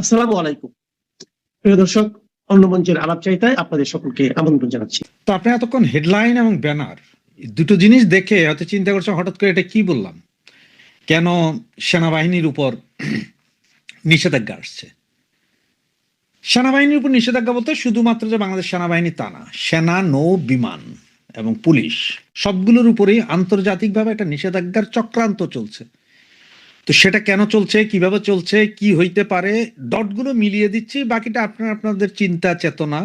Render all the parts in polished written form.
আসসালামু আলাইকুম প্রিয় দর্শক, অন্য মঞ্চের আলাপচারিতায় আপনাদের সকলকে আমন্ত্রণ জানাচ্ছি। তো আপনি এতক্ষণ হেডলাইন এবং ব্যানার দুটো জিনিস দেখে হয়তো চিন্তা করছেন হঠাৎ করে এটা কি বললাম, কেন সেনাবাহিনীর উপর নিষেধাজ্ঞা আসছে। সেনাবাহিনীর উপর নিষেধাজ্ঞা বলতে শুধুমাত্র যে বাংলাদেশ সেনাবাহিনী তা না, সেনা, নৌ, বিমান এবং পুলিশ সবগুলোর উপরেই আন্তর্জাতিকভাবে একটা নিষেধাজ্ঞার চক্রান্ত চলছে। তো সেটা কেন চলছে, কিভাবে চলছে, কি হইতে পারে, ডটগুলো মিলিয়ে দিচ্ছি। বাকিটা আপনারা আপনাদের চিন্তা, চেতনা,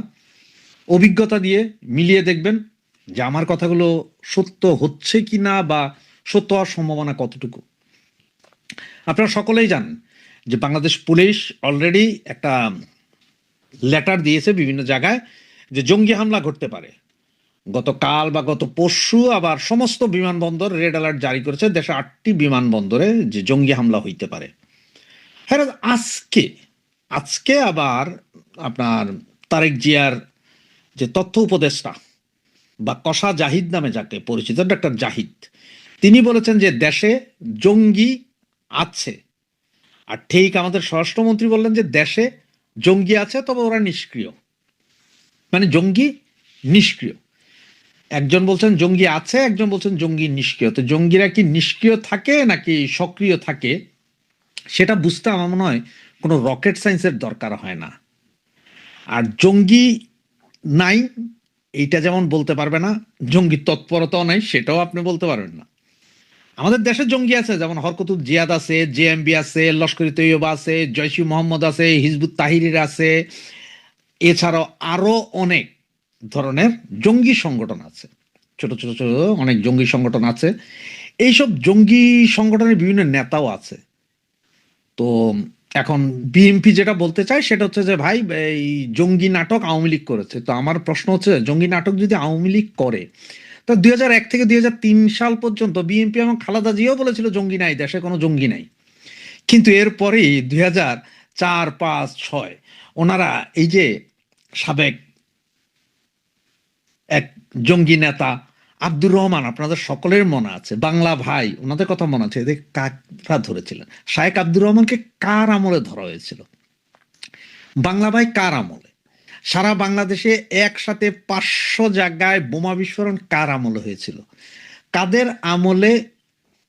অভিজ্ঞতা দিয়ে মিলিয়ে দেখবেন যে আমার কথাগুলো সত্য হচ্ছে কি না, বা সত্য হওয়ার সম্ভাবনা কতটুকু। আপনারা সকলেই জানেন যে বাংলাদেশ পুলিশ অলরেডি একটা লেটার দিয়েছে বিভিন্ন জায়গায় যে জঙ্গি হামলা ঘটতে পারে। গতকাল বা গত পরশু আবার সমস্ত বিমানবন্দর রেড অ্যালার্ট জারি করেছে, দেশে 8টি বিমানবন্দরে যে জঙ্গি হামলা হইতে পারে। হ্যাঁ, আজকে আজকে আবার আপনার তারেক জিয়ার যে তথ্য উপদেষ্টা বা কষা জাহিদ নামে যাকে পরিচিত, ডক্টর জাহিদ, তিনি বলেছেন যে দেশে জঙ্গি আছে। আর ঠিক আমাদের স্বরাষ্ট্রমন্ত্রী বললেন যে দেশে জঙ্গি আছে, তবে ওরা নিষ্ক্রিয়। মানে জঙ্গি নিষ্ক্রিয়। একজন বলছেন জঙ্গি আছে, একজন বলছেন জঙ্গি নিষ্ক্রিয়। তো জঙ্গিরা কি নিষ্ক্রিয় থাকে নাকি সক্রিয় থাকে, সেটা বুঝতে আমার মনে হয় কোনো রকেট সায়েন্সের দরকার হয় না। আর জঙ্গি নাই এইটা যেমন বলতে পারবে না, জঙ্গি তৎপরতাও নাই সেটাও আপনি বলতে পারবেন না। আমাদের দেশে জঙ্গি আছে, যেমন হরকতুল জিয়াদ আছে, জেএমবি আছে, লস্করি তৈয়বা আছে, জয়সি মোহাম্মদ আছে, হিজবুত তাহিরির আছে, এছাড়াও আরো অনেক ধরনের জঙ্গি সংগঠন আছে, ছোট ছোট ছোট অনেক জঙ্গি সংগঠন আছে। এইসব জঙ্গি সংগঠনের বিভিন্ন নেতাও আছে। তো এখন বিএনপি যেটা বলতে চায় সেটা হচ্ছে যে ভাই, এই জঙ্গি নাটক আওয়ামী লীগ করেছে। তো আমার প্রশ্ন হচ্ছে, জঙ্গি নাটক যদি আওয়ামী লীগ করে, তো 2001 থেকে 2003 সাল পর্যন্ত বিএনপি এবং খালেদা জিয়াও বলেছিল জঙ্গি নাই, দেশে কোনো জঙ্গি নাই। কিন্তু এরপরেই 2004, 5, 6 ওনারা এই যে সাবেক এক জঙ্গি নেতা আব্দুর রহমান, আপনাদের সকলের মনে আছে, বাংলা ভাই, ওনাদের কথা মনে আছে, এদের কারা ধরেছিলেন? শায়েক আব্দুর রহমানকে কার আমলে ধরা হয়েছিল? বাংলা ভাই কার আমলে? সারা বাংলাদেশে একসাথে 500 জায়গায় বোমা বিস্ফোরণ কার আমলে হয়েছিল? কাদের আমলে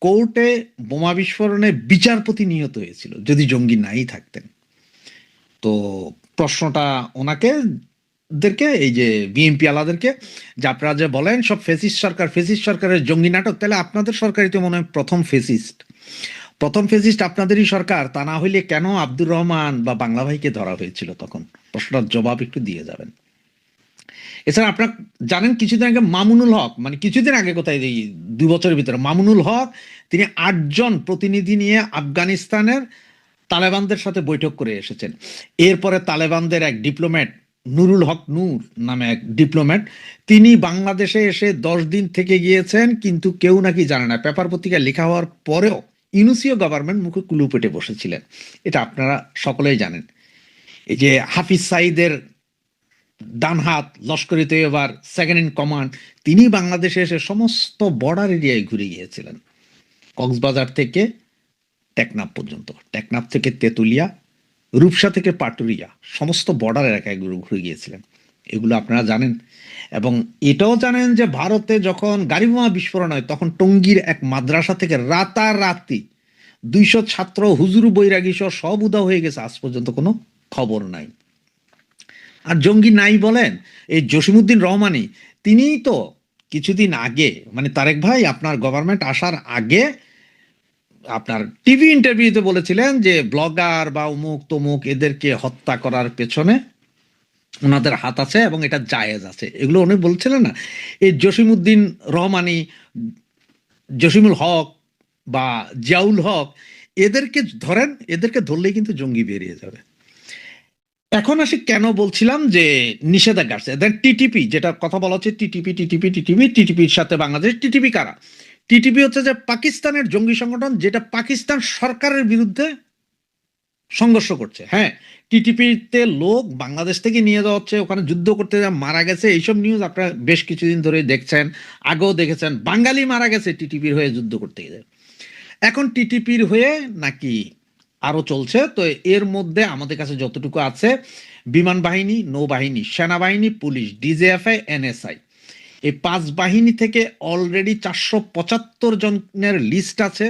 কোর্টে বোমা বিস্ফোরণে বিচারপতি নিহত হয়েছিল যদি জঙ্গি নাই থাকতেন? তো প্রশ্নটা ওনাকে দেরকে, এই যে বিএনপি আলাদেরকে, যে আপনারা যে বলেন সব ফেসিস্ট সরকার, ফেসিস্ট সরকারের জঙ্গি নাটক, তাহলে আপনাদের সরকারই তো মনে হয় প্রথম ফেসিস্ট। প্রথম ফেসিস্ট আপনাদেরই সরকার। তা না হইলে কেন আব্দুর রহমান বা বাংলা ভাইকে ধরা হয়েছিল তখন? প্রশ্নটার জবাব একটু দিয়ে যাবেন। এছাড়া আপনারা জানেন কিছুদিন আগে মামুনুল হক, মানে কিছুদিন আগে কোথায়, এই 2 বছরের ভিতরে মামুনুল হক, তিনি 8 জন প্রতিনিধি নিয়ে আফগানিস্তানের তালেবানদের সাথে বৈঠক করে এসেছেন। এরপরে তালেবানদের এক ডিপ্লোম্যাট, নুরুল হক নূর নামে এক ডিপ্লোম্যাট, তিনি বাংলাদেশে এসে 10 দিন থেকে গিয়েছেন, কিন্তু কেউ নাকি জানে না। পেপার পত্রিকায় লেখা হওয়ার পরেও ইউনুসীয় গভর্নমেন্ট মুখে কুলু পেটে বসেছিলেন। এটা আপনারা সকলেই জানেন। এই যে হাফিজ সাইদের ডান হাত, লস্করি তৈয়বার সেকেন্ড ইন কমান্ড, তিনি বাংলাদেশে এসে সমস্ত বর্ডার এরিয়ায় ঘুরে গিয়েছিলেন, কক্সবাজার থেকে টেকনাফ পর্যন্ত, টেকনাফ থেকে তেতুলিয়া, রূপসা থেকে পাটুরিয়া, সমস্ত বর্ডার এলাকায় ঘুরে গিয়েছিলেন। এগুলো আপনারা জানেন। এবং এটাও জানেন যে ভারতে যখন গাড়ি বোমা বিস্ফোরণ হয়, তখন টঙ্গীর এক মাদ্রাসা থেকে রাতারাতি 200 ছাত্র, হুজুর, বৈরাগী সহ সব উধাও হয়ে গেছে, আজ পর্যন্ত কোনো খবর নাই। আর জঙ্গি নাই বলেন, এই জসিমউদ্দিন রহমানি, তিনিই তো কিছুদিন আগে, মানে তারেক ভাই আপনার গভর্নমেন্ট আসার আগে আপনার টিভি ইন্টারভিউতে বলেছিলেন যে ব্লগার বা অমুক তমুক এদেরকে হত্যা করার পেছনে ওনাদের হাত আছে এবং এটা জায়েজ আছে। এগুলো উনি বলছিলেন না? এই জসিমউদ্দিন রহমানি, জসিমুল হক বা জিয়াউল হক, এদেরকে ধরেন, এদেরকে ধরলেই কিন্তু জঙ্গি বেরিয়ে যাবে। এখন আসি কেন বলছিলাম যে নিষেধাজ্ঞা আসছে। দেন টিটিপি, যেটা কথা বলা হচ্ছে, টিটিপি টিটিপি টিটিপি টিটিপির সাথে বাংলাদেশ, টিটিপি কারা? টিটিপি হচ্ছে যে পাকিস্তানের জঙ্গি সংগঠন, যেটা পাকিস্তান সরকারের বিরুদ্ধে সংঘর্ষ করছে। হ্যাঁ, টিটিপিতে লোক বাংলাদেশ থেকে নিয়ে যাওয়া হচ্ছে, ওখানে যুদ্ধ করতে মারা গেছে, এইসব নিউজ আপনারা বেশ কিছুদিন ধরে দেখছেন, আগেও দেখেছেন। বাঙালি মারা গেছে টিটিপির হয়ে যুদ্ধ করতে গিয়ে। এখন টিটিপির হয়ে নাকি আরো চলছে। তো এর মধ্যে আমাদের কাছে যতটুকু আছে, বিমান বাহিনী, নৌবাহিনী, সেনাবাহিনী, পুলিশ, ডিজিএফআই, এনএসআই, এই 5 বাহিনী থেকে অলরেডি 475 জনের লিস্ট আছে,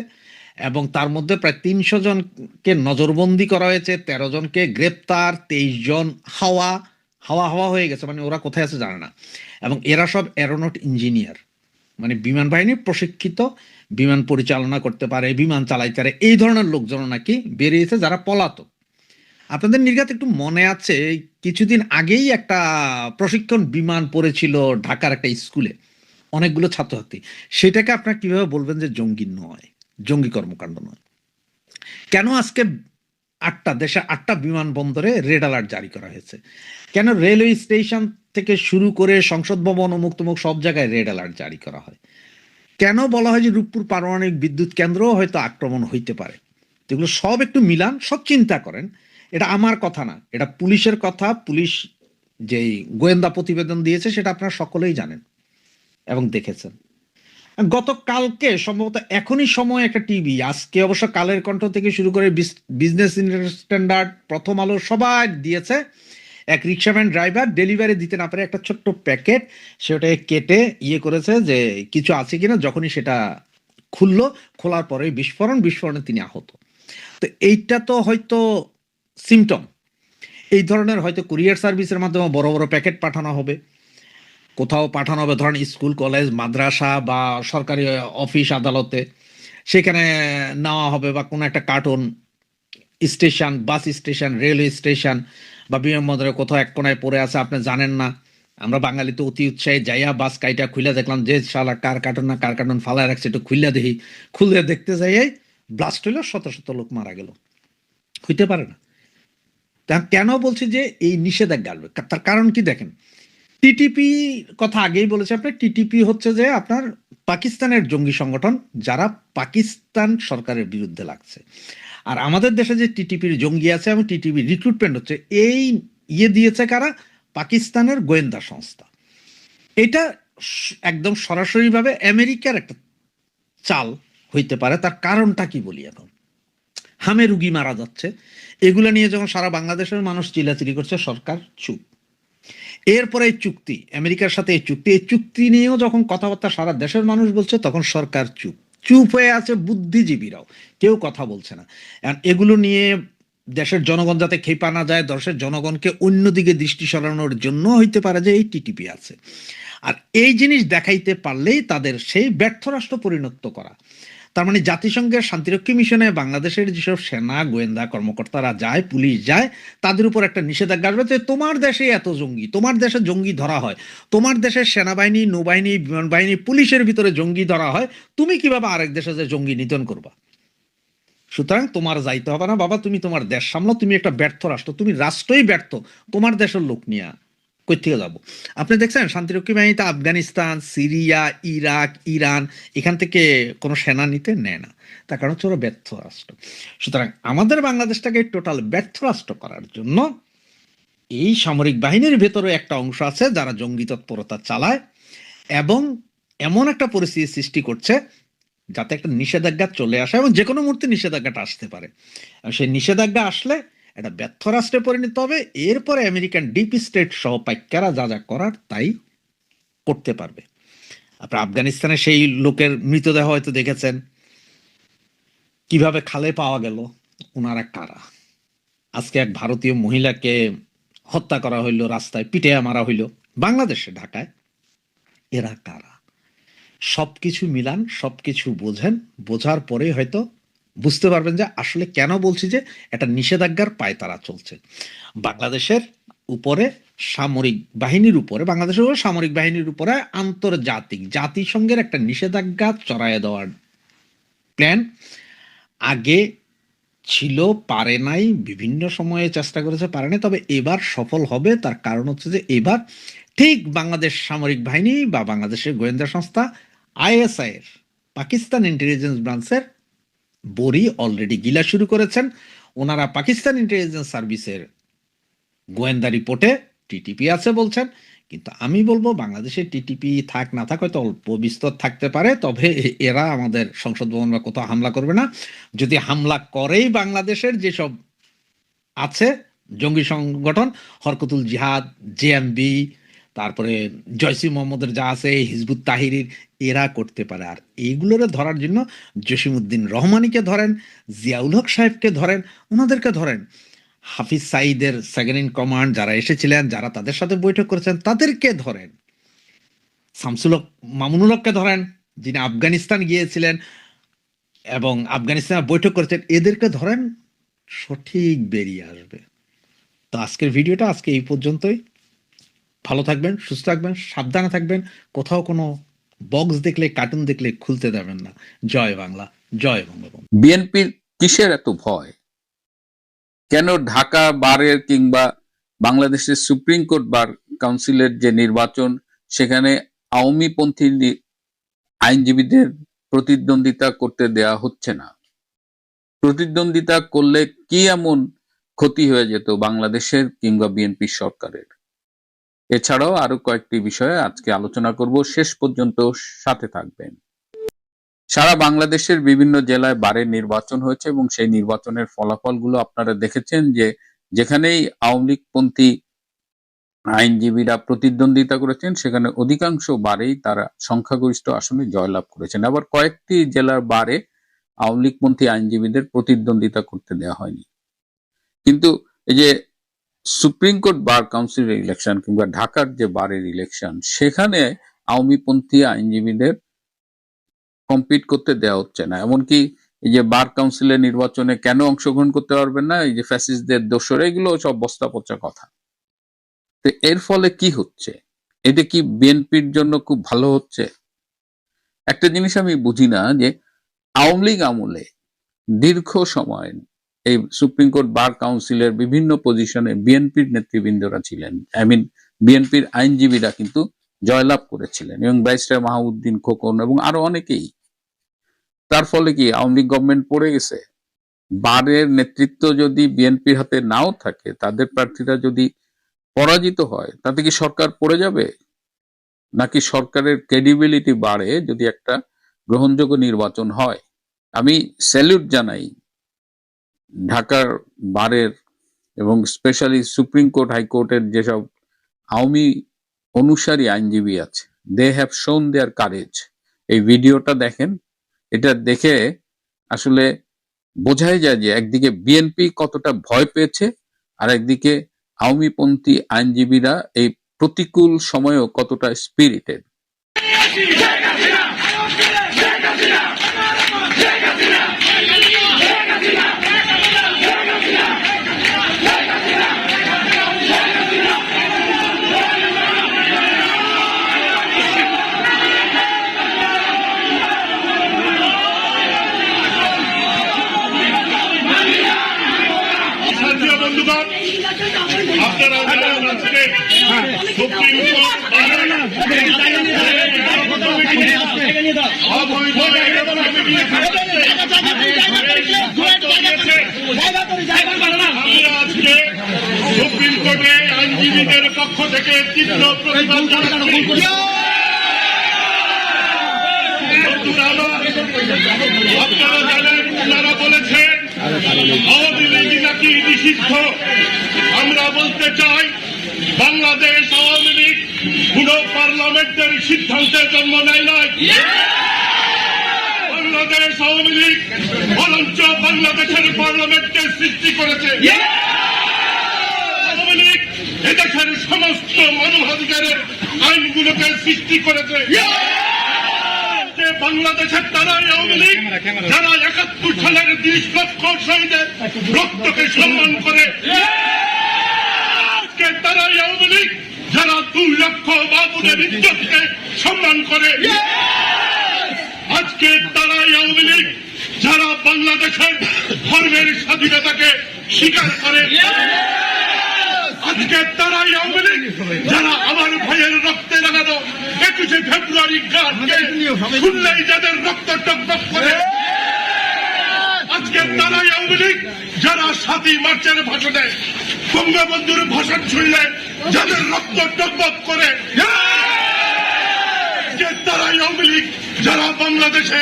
এবং তার মধ্যে প্রায় 300 জনকে নজরবন্দি করা হয়েছে, 13 জনকে গ্রেপ্তার, 23 জন হাওয়া হাওয়া হাওয়া হয়ে গেছে, মানে ওরা কোথায় আছে জানে না। এবং এরা সব এরোনট ইঞ্জিনিয়ার, মানে বিমান বাহিনীর প্রশিক্ষিত, বিমান পরিচালনা করতে পারে, বিমান চালাইতে পারে, এই ধরনের লোকজন নাকি বেরিয়েছে যারা পলাতক। আপনাদের নির্ঘাত একটু মনে আছে, কিছুদিন আগেই একটা প্রশিক্ষণ বিমান পড়েছিল ঢাকার একটা স্কুলে, অনেকগুলো ছাত্রছাত্রী। সেটাকে আপনারা কিভাবে বলবেন যে জঙ্গি নয়, জঙ্গি কর্মকাণ্ড নয়? কেন আজকে দেশে 8টা বিমানবন্দরে রেড অ্যালার্ট জারি করা হয়েছে? কেন রেলওয়ে স্টেশন থেকে শুরু করে সংসদ ভবন, অমুক তমুক সব জায়গায় রেড অ্যালার্ট জারি করা হয়? কেন বলা হয় যে রূপপুর পারমাণবিক বিদ্যুৎ কেন্দ্রও হয়তো আক্রমণ হইতে পারে? এগুলো সব একটু মিলান, সব চিন্তা করেন। এটা আমার কথা না, এটা পুলিশের কথা। পুলিশ যেই গোয়েন্দা প্রতিবেদন দিয়েছে সেটা আপনারা সকলেই জানেন এবং দেখেছেন। গতকালকে সম্ভবত এখনই সময় একটা টিভি, আজকে অবশ্য কালের কণ্ঠ থেকে শুরু করে বিজনেস স্ট্যান্ডার্ড, প্রথম আলো সবাই দিয়েছে, এক রিক্সাম্যান ড্রাইভার ডেলিভারি দিতে না পারে একটা ছোট্ট প্যাকেট, সেটাকে কেটে করেছে যে কিছু আছে কিনা, যখনই সেটা খোলার পরে বিস্ফোরণে তিনি আহত। তো এইটা তো হয়তো সিমটম। এই ধরনের হয়তো কুরিয়ার সার্ভিসের মাধ্যমে বড় বড় প্যাকেট পাঠানো হবে, কোথাও পাঠানো হবে, ধরেন স্কুল, কলেজ, মাদ্রাসা বা সরকারি অফিস আদালতে, সেখানে নেওয়া হবে, বা কোনো একটা cartoon station, bus station, railway station বা বিমানবন্দরে কোথাও এক কোনায় পড়ে আছে, আপনি জানেন না। আমরা বাঙালি তো অতি উৎসাহে যাইয়া বাস কাইটা খুলে দেখলাম যে শালা কার কার্টুন ফালায় রাখছে, একটু খুলে দেখি, খুলে দেখতে যাইয়াই ব্লাস্ট হইলো, শত শত লোক মারা গেল। হইতে পারে না। তা কেন বলছি যে এই নিষেধাজ্ঞা আসবে, তার কারণ কি দেখেন, টিটিপি কথা আগেই বলেছে আপনি। টিটিপি হচ্ছে যে আপনার পাকিস্তানের জঙ্গি সংগঠন, যারা পাকিস্তান সরকারের বিরুদ্ধে লাগছে। আর আমাদের দেশে যে টিটিপির জঙ্গি আছে এবং টিটিপি রিক্রুটমেন্ট হচ্ছে, এই দিয়েছে কারা? পাকিস্তানের গোয়েন্দা সংস্থা। এটা একদম সরাসরিভাবে আমেরিকার একটা চাল হইতে পারে। তার কারণটা কি বলি এখন, হামে রুগী মারা যাচ্ছে, এগুলো নিয়ে যখন সারা বাংলাদেশের মানুষ চিল্লাচিল্লি করছে, সরকার চুপ। এরপরে এই চুক্তি, আমেরিকার সাথে এই চুক্তি নিয়েও যখন কথাবার্তা সারা দেশের মানুষ বলছে, তখন সরকার চুপ হয়ে আছে। বুদ্ধিজীবীরাও কেউ কথা বলছে না। এগুলো নিয়ে দেশের জনগণ যাতে খেপা না যায়, দেশের জনগণকে অন্যদিকে দৃষ্টি সরানোর জন্য হইতে পারে যে এই টিটিপি আছে। আর এই জিনিস দেখাইতে পারলেই তাদের সেই ব্যর্থ রাষ্ট্র পরিণত করা। তার মানে জাতিসংঘের শান্তিরক্ষী মিশনে বাংলাদেশের যেসব সেনা গোয়েন্দা কর্মকর্তারা যায়, পুলিশ যায়, তাদের উপর একটা নিষেধাজ্ঞা আসবে যে তোমার দেশে এত জঙ্গি, তোমার দেশে জঙ্গি ধরা হয়, তোমার দেশের সেনাবাহিনী, নৌবাহিনী, বিমান বাহিনী, পুলিশের ভিতরে জঙ্গি ধরা হয়, তুমি কিভাবে আরেক দেশে যে জঙ্গি নিধন করবা? সুতরাং তোমার যাইতে হবে না বাবা, তুমি তোমার দেশ সামলাও, তুমি একটা ব্যর্থ রাষ্ট্র, তুমি রাষ্ট্রই ব্যর্থ, তোমার দেশের লোক নিয়ে কই থেকে যাবো? আপনি দেখছেন শান্তিরক্ষী বাহিনীতে আফগানিস্তান, সিরিয়া, ইরাক, ইরান, এখান থেকে কোনো সেনা নিতে নেয় না। তার কারণ হচ্ছে ওরা ব্যর্থ রাষ্ট্র। সুতরাং আমাদের বাংলাদেশটাকে টোটাল ব্যর্থ রাষ্ট্র করার জন্য এই সামরিক বাহিনীর ভেতরে একটা অংশ আছে যারা জঙ্গি তৎপরতা চালায়, এবং এমন একটা পরিস্থিতি সৃষ্টি করছে যাতে একটা নিষেধাজ্ঞা চলে আসে, এবং যে কোনো মুহূর্তে নিষেধাজ্ঞাটা আসতে পারে। সেই নিষেধাজ্ঞা আসলে এটা ব্যর্থ রাষ্ট্রে পরিণত হবে। এরপরে আমেরিকান ডিপ স্টেট সহ পাইকারা যা যা করার তাই করতে পারবে। আপনার আফগানিস্তানে সেই লোকের মৃতদেহ হয়তো দেখেছেন, কিভাবে খালে পাওয়া গেল, ওনারা কারা? আজকে এক ভারতীয় মহিলাকে হত্যা করা হইলো, রাস্তায় পিটে মারা হইলো বাংলাদেশে, ঢাকায়। এরা কারা? সবকিছু মিলান, সবকিছু বোঝেন, বোঝার পরে হয়তো বুঝতে পারবেন যে আসলে কেন বলছি যে একটা নিষেধাজ্ঞার পায়তারা চলছে বাংলাদেশের উপরে, সামরিক বাহিনীর উপরে, বাংলাদেশের উপরে সামরিক বাহিনীর উপরে আন্তর্জাতিক জাতিসংঘের একটা নিষেধাজ্ঞা চড়াইয়া দেওয়ার প্ল্যান আগে ছিল, পারে নাই, বিভিন্ন সময়ে চেষ্টা করেছে, পারে নাই, তবে এবার সফল হবে। তার কারণ হচ্ছে যে এবার ঠিক বাংলাদেশ সামরিক বাহিনী বা বাংলাদেশের গোয়েন্দা সংস্থা আইএসআই এর, পাকিস্তান ইন্টেলিজেন্স ব্রাঞ্চের বড়ি অলরেডি গিলা শুরু করেছেন। ওনারা পাকিস্তান ইন্টেলিজেন্স সার্ভিসের গোয়েন্দা রিপোর্টে টিটিপি আছে বলছেন, কিন্তু আমি বলবো বাংলাদেশে টিটিপি থাক না থাক হয়তো অল্প বিস্তর থাকতে পারে, তবে এরা আমাদের সংসদ ভবন বা কোথাও হামলা করবে না। যদি হামলা করেই বাংলাদেশের যেসব আছে জঙ্গি সংগঠন, হরকতুল জিহাদ, জেএমবি, তারপরে জয়সি মোহাম্মদের যা আছে, হিজবুত তাহিরির, এরা করতে পারে। আর এইগুলোরে ধরার জন্য জসিমউদ্দিন রহমানিকে ধরেন, জিয়াউল হক সাহেবকে ধরেন, ওনাদেরকে ধরেন, হাফিজ সাঈদের সেকেন্ড ইন কমান্ড যারা এসেছিলেন, যারা তাদের সাথে বৈঠক করেছেন তাদেরকে ধরেন, শামসুল হক মামুনুল হককে ধরেন যিনি আফগানিস্তান গিয়েছিলেন এবং আফগানিস্তানে বৈঠক করেছেন, এদেরকে ধরেন, সঠিক বেরিয়ে আসবে। তো আজকের ভিডিওটা আজকে এই পর্যন্তই। ভালো থাকবেন, সুস্থ থাকবেন, সাবধানে থাকবেন, কোথাও কোনো বক্স দেখলে, কার্টুন দেখলে খুলতে দেবেন না। জয় বাংলা, জয় বঙ্গবন্ধু। বিএনপির কিসের এত ভয়? কেন ঢাকা বারের কিংবা বাংলাদেশের সুপ্রিম কোর্ট বার কাউন্সিলের যে নির্বাচন, সেখানে আওয়ামীপন্থী আইনজীবীদের প্রতিদ্বন্দ্বিতা করতে দেয়া হচ্ছে না? প্রতিদ্বন্দ্বিতা করলে কি এমন ক্ষতি হয়ে যেত বাংলাদেশের কিংবা বিএনপি সরকারের? এছাড়াও আরো কয়েকটি বিষয়ে আজকে আলোচনা করব, শেষ পর্যন্ত সাথে থাকবেন। সারা বাংলাদেশের বিভিন্ন জেলায় বারের নির্বাচন হয়েছে এবং সেই নির্বাচনের ফলাফলগুলো আপনারা দেখেছেন যে যেখানেই আওয়ামী লীগপন্থী আইনজীবীরা প্রতিদ্বন্দ্বিতা করেছেন সেখানে অধিকাংশ বারেই তারা সংখ্যাগরিষ্ঠ আসনে জয়লাভ করেছেন। আবার কয়েকটি জেলার বারে আওয়ামী লীগপন্থী আইনজীবীদের প্রতিদ্বন্দ্বিতা করতে দেওয়া হয়নি। কিন্তু এই যে সুপ্রিম কোর্ট বার কাউন্সিলের ইলেকশন কিংবা ঢাকার যে বারের ইলেকশন, সেখানে আওয়ামীপন্থী আইনজীবীদের কম্পিট করতে দেওয়া হচ্ছে না। এমনকি এই যে বার কাউন্সিলের নির্বাচনে কেন অংশগ্রহণ করতে পারবেন না, এই যে ফ্যাসিস্টদের দোসর, এগুলো সব বস্তা পচা কথা। তো এর ফলে কি হচ্ছে? এটা কি বিএনপির জন্য খুব ভালো হচ্ছে? একটা জিনিস আমি বুঝি না, যে আওয়ামী লীগ আমলে দীর্ঘ সময় এই সুপ্রিম কোর্ট বার কাউন্সিলের বিভিন্ন পজিশনে বিএনপির নেতৃবৃন্দরা ছিলেন, বিএনপির আইনজীবীরা কিন্তু জয়লাভ করেছিলেন, এবং ব্যারিস্টার মাহমুদ্দিন খোকন এবং আরো অনেকেই। তার ফলে কি আওয়ামী লীগ গভর্নমেন্ট পড়ে গেছে? বারের নেতৃত্ব যদি বিএনপির হাতে নাও থাকে, তাদের প্রার্থীরা যদি পরাজিত হয়, তাতে কি সরকার পড়ে যাবে? নাকি সরকারের ক্রেডিবিলিটি বাড়ে যদি একটা গ্রহণযোগ্য নির্বাচন হয়? আমি স্যালুট জানাই ঢাকার বারের এবং স্পেশালি সুপ্রিম কোর্ট হাইকোর্টের যেসব আওয়ামী অনুসারী আইনজীবী আছে, দে হ্যাভ শোন দেয়ার কারেজ। এই ভিডিওটা দেখেন, এটা দেখে আসলে বোঝাই যায় যে একদিকে বিএনপি কতটা ভয় পেয়েছে, আর একদিকে আওয়ামীপন্থী আইনজীবীরা এই প্রতিকূল সময়েও কতটা স্পিরিটেড। বন্ধুগণ, আপনারা আজকে সুপ্রিম কোর্ট সুপ্রিম কোর্টে আইনজীবীদের পক্ষ থেকে তীব্র প্রতিবাদ জানাচ্ছি। আপনারা জানেন, ওনারা বলেছেন আওয়ামী লীগ নাকি নিষিদ্ধ। আমরা বলতে চাই, বাংলাদেশ আওয়ামী লীগ কোন পার্লামেন্টের সিদ্ধান্তের জন্ম নেয় নাই। বাংলাদেশ আওয়ামী লীগ বরঞ্চ বাংলাদেশের পার্লামেন্টকে সৃষ্টি করেছে। আওয়ামী লীগ এদেশের সমস্ত মানবাধিকারের আইনগুলোকে সৃষ্টি করেছে। বাংলাদেশের তারাই আওয়ামী লীগ যারা ৭১ সালের ৩০ লক্ষ শহীদের রক্তকে সম্মান করে। তারাই আওয়ামী লীগ যারা ২ লক্ষ বাবুদের ইজ্জতকে সম্মান করে। আজকে তারাই আওয়ামী লীগ যারা বাংলাদেশের ধর্মের স্বাধীনতাকে স্বীকার করে। আজকে তারাই আওয়ামী লীগ যারা আমার ভাইয়ের রক্তে লাগানো ২১শে ফেব্রুয়ারি গানকে শুনলেই যাদের রক্ত টকবক করে। আজকে তারাই আওয়ামী লীগ যারা ৭ই মার্চের ভাষণে বঙ্গবন্ধুর ভাষণ শুনলে যাদের রক্ত টকবক করে, যে তারাই আওয়ামী লীগ, যারা বাংলাদেশে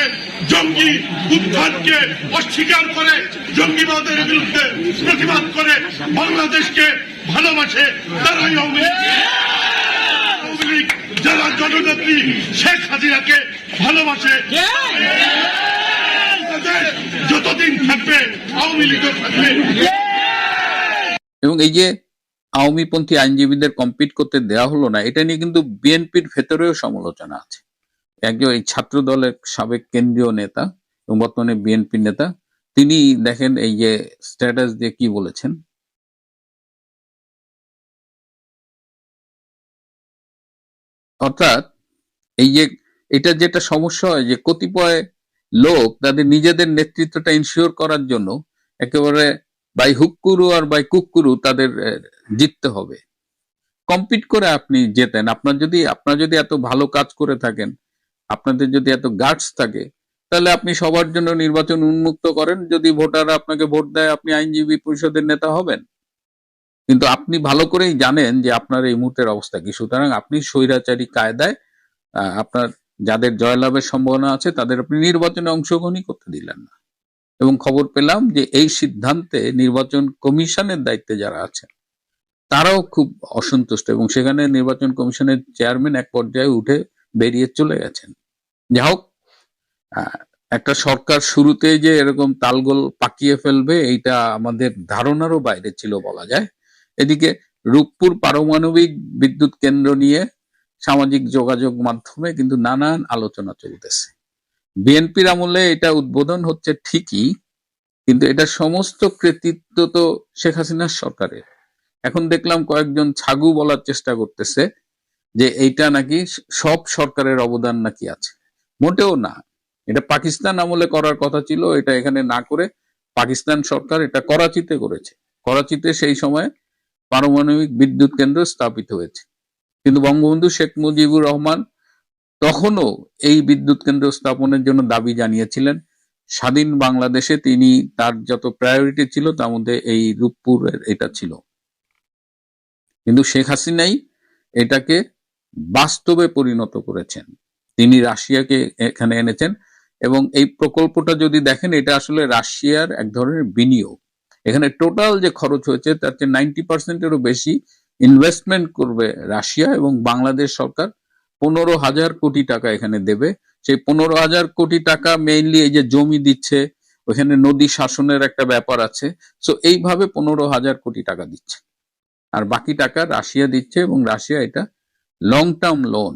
জঙ্গি উত্থানকে অস্বীকার করে, জঙ্গিবাদের বিরুদ্ধে প্রতিবাদ করে, বাংলাদেশকে ভালোবাসে, তারাই আওয়ামী লীগ। আওয়ামী লীগ যারা জননেত্রী শেখ হাসিনাকে ভালোবাসে, বাংলাদেশ যতদিন থাকবে আওয়ামী লীগও থাকবে। এবং এই যে আওয়ামীপন্থী আইনজীবীদের কম্পিট করতে দেওয়া হলো না, এটা নিয়ে কিন্তু বিএনপির ভেতরেও সমালোচনা আছে। একজন এই ছাত্র দলের সাবেক কেন্দ্রীয় নেতা এবং বর্তমানে বিএনপি নেতা, তিনি দেখেন এই যে স্ট্যাটাস দিয়ে কি বলেছেন। অর্থাৎ এই যে এটা যেটা সমস্যা হয় যে কতিপয় লোক তাদের নিজেদের নেতৃত্বটা ইনশিওর করার জন্য একেবারে বাই হুক্কুরু আর বাই কুক্কুরু তাদের জিততে হবে। কম্পিট করে আপনি জেতেন। আপনার যদি এত ভালো কাজ করে থাকেন, আপনাদের যদি এত গাটস থাকে, তাহলে আপনি সবার জন্য নির্বাচন উন্মুক্ত করেন। যদি ভোটাররা আপনাকে ভোট দেয়, আপনি আইনজীবী পরিষদের নেতা হবেন। কিন্তু আপনি ভালো করেই জানেন যে আপনার এই মুহূর্তের অবস্থা কি। সুতরাং আপনি স্বৈরাচারী কায়দায় আপনার যাদের জয়লাভের সম্ভাবনা আছে তাদের আপনি নির্বাচনে অংশগ্রহণই করতে দিলেন না। এবং খবর পেলাম যে এই সিদ্ধান্তে নির্বাচন কমিশনের দায়িত্বে যারা আছেন তারাও খুব অসন্তুষ্ট, এবং সেখানে নির্বাচন কমিশনের চেয়ারম্যান এক পর্যায়ে উঠে বেরিয়ে চলে গেছেন। যা হোক, একটা সরকার শুরুতে যে এরকম তালগোল পাকিয়ে ফেলবে এইটা আমাদের ধারণারও বাইরে ছিল বলা যায়। এদিকে রূপপুর পারমাণবিক বিদ্যুৎ কেন্দ্র নিয়ে সামাজিক যোগাযোগ মাধ্যমে কিন্তু নানান আলোচনা চলতেছে। বিএনপির আমলে এটা উদ্বোধন হচ্ছে ঠিকই, কিন্তু এটা সমস্ত কৃতিত্ব তো শেখ হাসিনার সরকারের। এখন দেখলাম কয়েকজন ছাগু বলার চেষ্টা করতেছে যে এইটা নাকি সব সরকারের অবদান নাকি আছে। মোটেও না, এটা পাকিস্তান আমলে করার কথা ছিল, এটা এখানে না করে পাকিস্তান সরকার এটা করাচিতে করেছে। করাচিতে সেই সময় পারমাণবিক বিদ্যুৎ কেন্দ্র স্থাপিত হয়েছে, কিন্তু বঙ্গবন্ধু শেখ মুজিবুর রহমান তখনও এই বিদ্যুৎ কেন্দ্র স্থাপনের জন্য দাবি জানিয়েছিলেন। স্বাধীন বাংলাদেশে তিনি তার যত প্রায়োরিটি ছিল তার মধ্যে এই রূপপুরের এটা ছিল। কিন্তু শেখ হাসিনাই এটাকে বাস্তবে পরিণত করেছেন। তিনি রাশিয়াকে এখানে এনেছেন, এবং এই প্রকল্পটা যদি দেখেন এটা আসলে রাশিয়ার এক ধরনের বিনিয়োগ। এখানে টোটাল যে খরচ হয়েছে তার চেয়ে 90%-এরও বেশি ইনভেস্টমেন্ট করবে রাশিয়া, এবং বাংলাদেশ সরকার 15,000 কোটি টাকা এখানে দেবে। সেই 15,000 কোটি টাকা মেইনলি এই যে জমি দিচ্ছে, ওখানে নদী শাসনের একটা ব্যাপার আছে। সো এইভাবে 15,000 কোটি টাকা দিচ্ছে, আর বাকি টাকা রাশিয়া দিচ্ছে। এবং রাশিয়া এটা লং টার্ম লোন,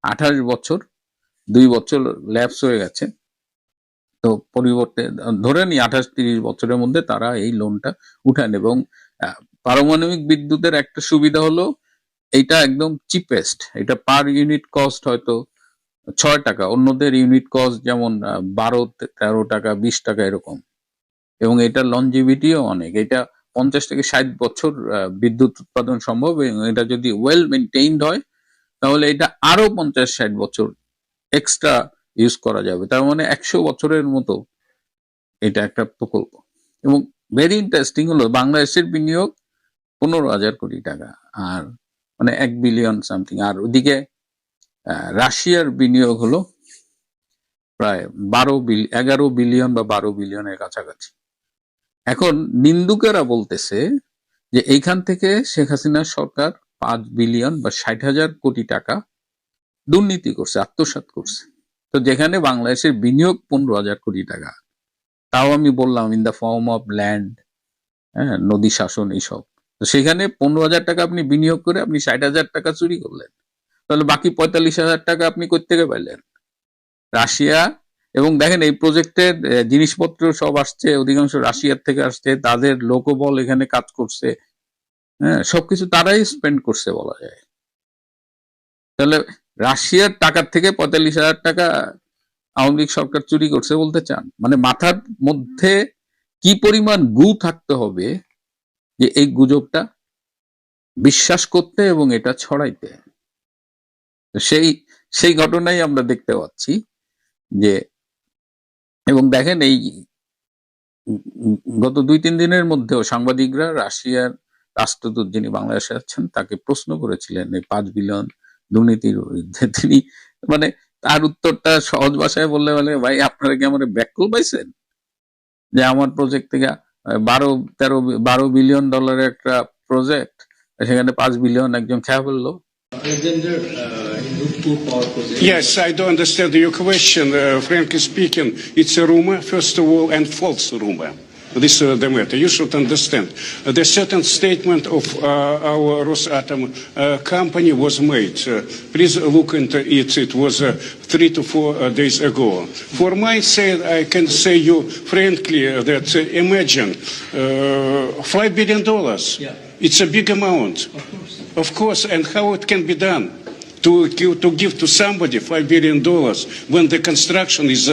28 বছর, 2 বছর ল্যাপস হয়ে গেছে, তো পরিবর্তে ধরে নি 28-30 বছরের মধ্যে তারা এই লোনটা উঠান। এবং পারমাণবিক বিদ্যুতের একটা সুবিধা হলো এইটা একদম চিপেস্ট। এটা পার ইউনিট কস্ট হয়তো 6 টাকা, অন্যদের ইউনিট কস্ট যেমন 12-13 টাকা, 20 টাকা এরকম। এবং এটা লনজিভিটিও অনেক, এটা 50 থেকে 60 বছর বিদ্যুৎ উৎপাদন সম্ভব। এবং এটা যদি ওয়েল মেনটেইনড হয় তাহলে এটা আরো 50-60 বছর এক্সট্রা ইউজ করা যাবে। তার মানে 100 বছরের মতো এটা একটা প্রকল্প। এবং ভেরি ইন্টারেস্টিং হলো বাংলাদেশের বিনিয়োগ 15,000 কোটি টাকা, আর মানে 1 বিলিয়ন সামথিং। আর ওদিকে রাশিয়ার বিনিয়োগ হলো প্রায় 11 বিলিয়ন বা 12 বিলিয়নের কাছাকাছি। এখন নিন্দুকেরা বলতেছে যে এইখান থেকে শেখ হাসিনার সরকার 5 বিলিয়ন বা 60,000 কোটি টাকা দুর্নীতি করছে, আত্মসাৎ করছে। তো যেখানে বাংলাদেশের বিনিয়োগ 15,000 কোটি টাকা, তাও আমি বললাম in the form of land, নদী শাসন, এইসব। তো সেখানে 15,000 টাকা আপনি বিনিয়োগ করে আপনি 60,000 টাকা চুরি করলেন, তাহলে বাকি 45,000 টাকা আপনি কোত্থেকে পাইলেন? রাশিয়া। এবং দেখেন এই প্রজেক্টের জিনিসপত্র সব আসছে অধিকাংশ রাশিয়ার থেকে আসছে, তাদের লোকবল এখানে কাজ করছে, সবকিছু তারাই স্পেন্ড করছে বলা যায়। তাহলে রাশিয়ার টাকার থেকে 45,000 টাকা আওয়ামী লীগ সরকার চুরি করছে বলতে চান? মানে মাথার মধ্যে কি পরিমাণ গু থাকতে হবে যে এই গুজবটা বিশ্বাস করতে এবং এটা ছড়াইতে। সেই ঘটনাই আমরা দেখতে পাচ্ছি যে, এবং দেখেন এই গত 2-3 দিনের মধ্যেও সাংবাদিকরা রাশিয়ার রাষ্ট্রদূত যিনি বাংলাদেশে আছেন তাকে প্রশ্ন করেছিলেন এই 5 বিলিয়ন দুর্নীতির বিরুদ্ধে, তিনি মানে তার উত্তরটা সহজ ভাষায় বললে বলে, ভাই আপনারা কি আমার ব্যাককল পাইছেন যে আমার প্রজেক্ট থেকে 12 বিলিয়ন ডলারের একটা প্রজেক্ট, সেখানে 5 বিলিয়ন একজন খেয়া ফেললো। Yes, I do understand your question. Frankly speaking, it's a rumor, first of all, and false rumor. This is the matter. You should understand. The certain statement of our Rosatom company was made. Please look into it. It was 3 to 4 days ago. For my side, I can say you frankly that imagine $5 billion. Yeah. It's a big amount. Of course, and how it can be done? To give to somebody $5 billion when the construction is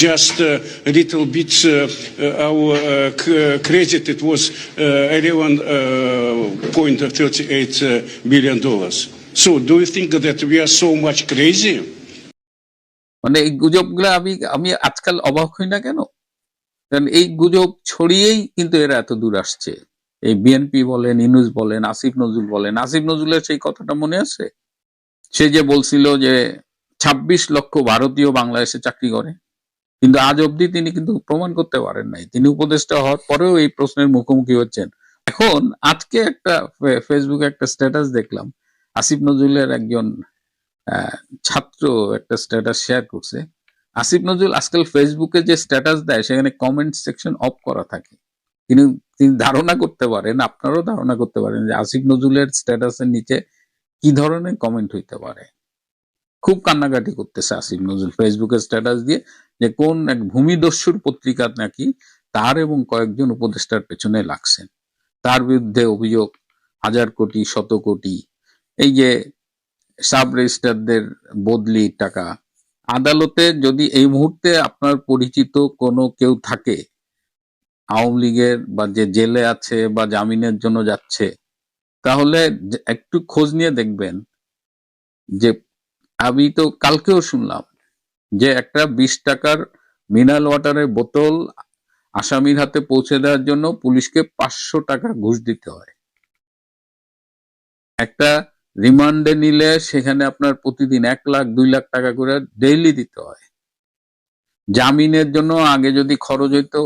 just a little bit our credit, it was $11.38 billion. So do you think that we are so much crazy? মানে এই গুজবগুলো আমি আজকাল অবাক হই না কেন, কারণ এই গুজব ছড়িয়েই কিন্তু এরা এত দূর আসছে। এই বিএনপি বলেন, ইউনূস বলেন, আসিফ নজরুল বলেন। আসিফ নজরুলের সেই কথাটা মনে আছে, সে যে বলছিল যে 26 লক্ষ ভারতীয় বাংলাদেশে চাকরি করে, কিন্তু আজ অবধি তিনি কিন্তু প্রমাণ করতে পারেন নাই। তিনি উপদেষ্টা হওয়ার পরেও এই প্রশ্নের মুখোমুখি হচ্ছেন। এখন আজকে একটা ফেসবুকে একটা স্ট্যাটাস দেখলাম, আসিফ নজরুলের একজন ছাত্র একটা স্ট্যাটাস শেয়ার করছে। আসিফ নজরুল আজকাল ফেসবুকে যে স্ট্যাটাস দেয় সেখানে কমেন্ট সেকশন অফ করা থাকে। তিনি ধারণা করতে পারেন, আপনারাও ধারণা করতে পারেন যে আসিফ নজরুলের স্ট্যাটাসের নিচে কি ধরনের কমেন্ট হইতে পারে। খুব কান্নাকাটি করতেছে আসিফ নজরুল ফেসবুকে স্ট্যাটাস দিয়ে যে কোন এক ভূমিদস্যুর পত্রিকা নাকি তার এবং কয়েকজন উপদেষ্টার পেছনে লাগছেন, তার বিরুদ্ধে অভিযোগ 1000 কোটি 100 কোটি, এই যে সাব রেজিস্ট্রারদের বদলি টাকা। আদালতে যদি এই মুহূর্তে আপনার পরিচিত কোনো কেউ থাকে আওয়ামী লীগের বা যে জেলে আছে বা জামিনের জন্য যাচ্ছে, তাহলে একটু খোঁজ নিয়ে দেখবেন যে আমি তো কালকেও শুনলাম যে একটা 20 টাকার মিনারেল ওয়াটারের বোতল আসামির হাতে পৌঁছে দেওয়ার জন্য পুলিশকে 500 টাকা ঘুষ দিতে হয়। একটা রিমান্ডে নিলে সেখানে আপনার প্রতিদিন 1 লাখ 2 লাখ টাকা করে ডেইলি দিতে হয়। জামিনের জন্য আগে যদি খরচ হইতো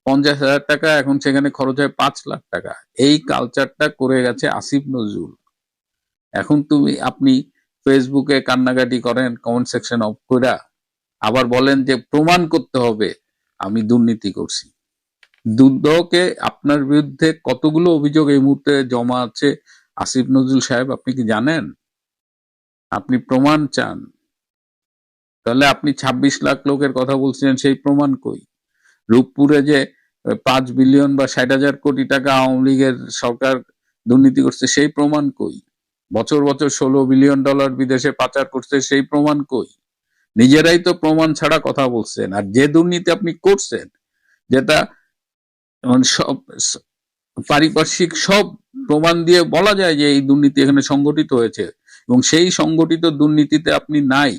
50,000 টাকা, এখন সেখানে খরচ হয় 5 লাখ টাকা। এই কালচারটা করে গেছে আসিফ নজরুল। এখন আপনি ফেসবুকে কান্নাকাটি করেন, কমেন্ট সেকশন অফ করে, আবার বলেন যে প্রমাণ করতে হবে আমি দুর্নীতি করছি। দুদকে আপনার বিরুদ্ধে কতগুলো অভিযোগ এই মুহূর্তে জমা আছে আসিফ নজরুল সাহেব, আপনি কি জানেন? আপনি প্রমাণ চান, তাহলে আপনি 26 লাখ লোকের কথা বলছিলেন, সেই প্রমাণ কই? রূপপুরে যে 5 বিলিয়ন বা 60,000 কোটি টাকা আওয়ামী লীগের সরকার দুর্নীতি করছে, সেই প্রমাণ কই? বছর বছর $16 বিলিয়ন বিদেশে পাচার করছে, সেই প্রমাণ কই? নিজেরাই তো প্রমাণ ছাড়া কথা বলছেন। আর যে দুর্নীতি আপনি করছেন, যেটা সব পারিপার্শ্বিক সব প্রমাণ দিয়ে বলা যায় যে এই দুর্নীতি এখানে সংগঠিত হয়েছে, এবং সেই সংগঠিত দুর্নীতিতে আপনি নাই,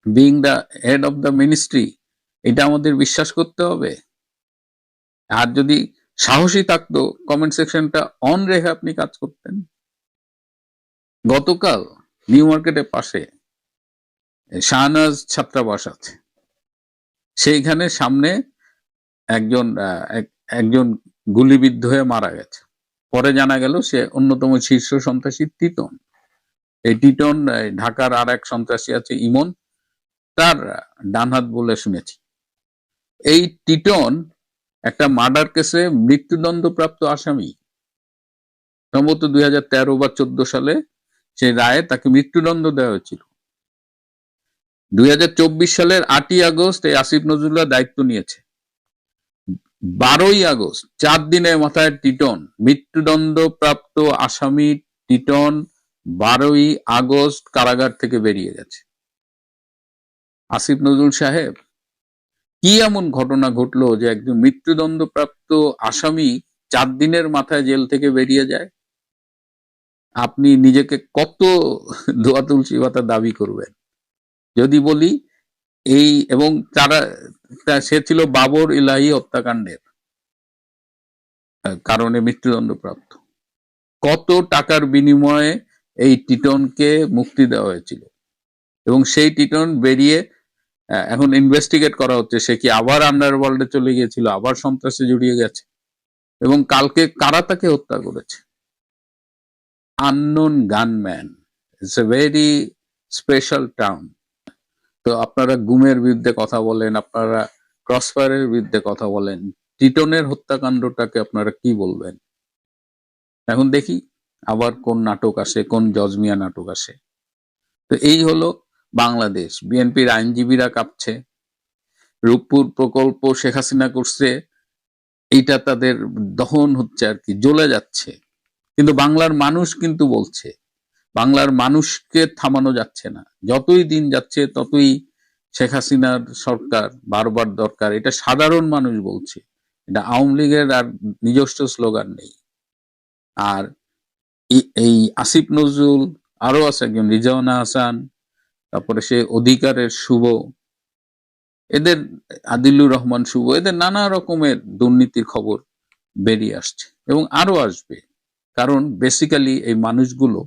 being the head of the ministry, এটা আমাদের বিশ্বাস করতে হবে। আর যদি সাহসী থাকতো কমেন্ট সেকশনটা অন রেখে আপনি কাজ করতেন। গতকাল নিউ মার্কেটের পাশে শাহনাজ ছাত্রাবাস আছে, সেইখানে সামনে একজন গুলিবিদ্ধ হয়ে মারা গেছে। পরে জানা গেল সে অন্যতম শীর্ষ সন্ত্রাসী টিটন। এই টিটন ঢাকার আর এক সন্ত্রাসী আছে ইমন, তার ডানহাত বলে শুনেছি। এই টিটন একটা মার্ডার কেসে মৃত্যুদণ্ডপ্রাপ্ত আসামি, সম্ভবত 2013 বা 14 সালে সেই রায়ে তাকে মৃত্যুদণ্ড দেওয়া হয়েছিল। 2024 সালের 8ই আগস্ট এই আসিফ নজরুল্লাহ দায়িত্ব নিয়েছে। 12ই আগস্ট, 4 দিনের মাথায় টিটন মৃত্যুদণ্ডপ্রাপ্ত আসামি টিটন 12ই আগস্ট কারাগার থেকে বেরিয়ে গেছে। আসিফ নজরুল সাহেব, কি এমন ঘটনা ঘটলো যে একজন মৃত্যুদণ্ডপ্রাপ্ত আসামি 4 দিনের মাথায় জেল থেকে বেরিয়ে যায়? আপনি নিজেকে কত দোয়া তুলসী পাতা দাবি করবেন? যদি বলি এই, এবং সে ছিল বাবর ইলাহি হত্যাকাণ্ডের কারণে মৃত্যুদণ্ডপ্রাপ্ত। কত টাকার বিনিময়ে এই টিটনকে মুক্তি দেওয়া হয়েছিল, এবং সেই টিটন বেরিয়ে এখন ইনভেস্টিগেট করা হচ্ছে সে কি আবার আন্ডারওয়ার্ল্ডে চলে গিয়েছিল, আবার সন্ত্রাসে জড়িয়ে গেছে, এবং কালকে কারা তাকে হত্যা করেছে। Unknown gunman, it's a very special term. তো আপনারা গুমের বিরুদ্ধে কথা বলেন, আপনারা ক্রসফায়ারের বিরুদ্ধে কথা বলেন, টিটনের হত্যাকাণ্ডটাকে আপনারা কি বলবেন? এখন দেখি আবার কোন নাটক আসে, কোন জজমিয়া নাটক আসে। তো এই হলো বাংলাদেশ। বিএনপির আইনজীবীরা কাঁপছে, রূপপুর প্রকল্প শেখ হাসিনা করছে, এইটা তাদের দহন হচ্ছে আর কি, জ্বলে যাচ্ছে। কিন্তু বাংলার মানুষ কিন্তু বলছে, বাংলার মানুষকে থামানো যাচ্ছে না। যতই দিন যাচ্ছে ততই শেখ হাসিনার সরকার বারবার দরকার, এটা সাধারণ মানুষ বলছে। এটা আওয়ামী লীগের আর নিজস্ব স্লোগান নেই। আর এই আসিফ নজরুল, আরো আছে একজন রিজওয়ানা হাসান, তারপরে সে অধিকারের শুভ, এদের আদিলুর রহমান শুভ, এদের নানা রকমের দুর্নীতির খবর বেরিয়ে আসছে এবং আরো আসবে। কারণ বেসিক্যালি এই মানুষগুলো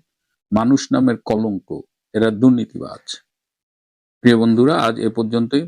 মানুষ নামের কলঙ্ক, এরা দুর্নীতিবাজ। প্রিয় বন্ধুরা, আজ এ পর্যন্তই।